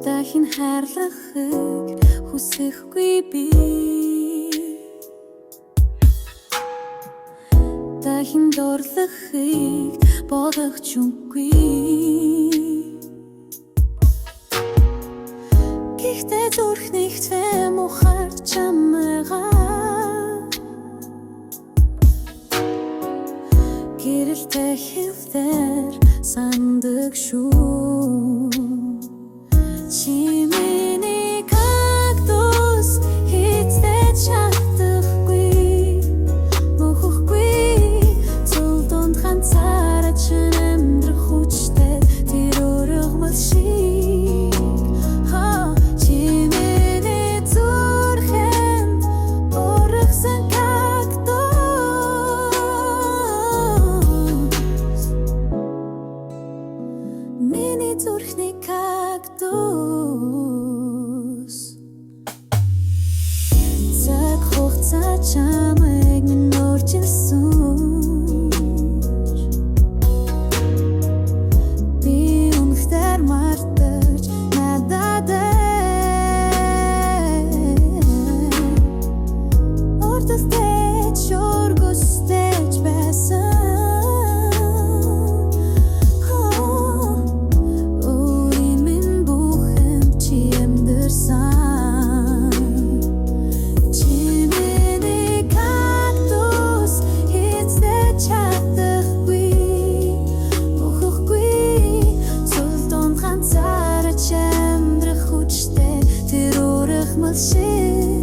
дахин хайрлахыг хүсэхгүй би дахин дурлахыг бодох ч үгүй гэхдээ зүрхний твэ мухар чамайгаа гэрэлтэй хэвтэр санддаг шүү чи миний кактус хиттэй чадахгүй мөхөхгүй цул донд ганцаараа чинь амьдрах хүчтэй тэр өргөмөл шиг чи миний зүрхэнд ургасан кактус миний зүрхний кактус цаг хугацаа чамайг минь өөрчилсөн би үнэхээр мартаж надад ордостэй чоргостэй байсан Shit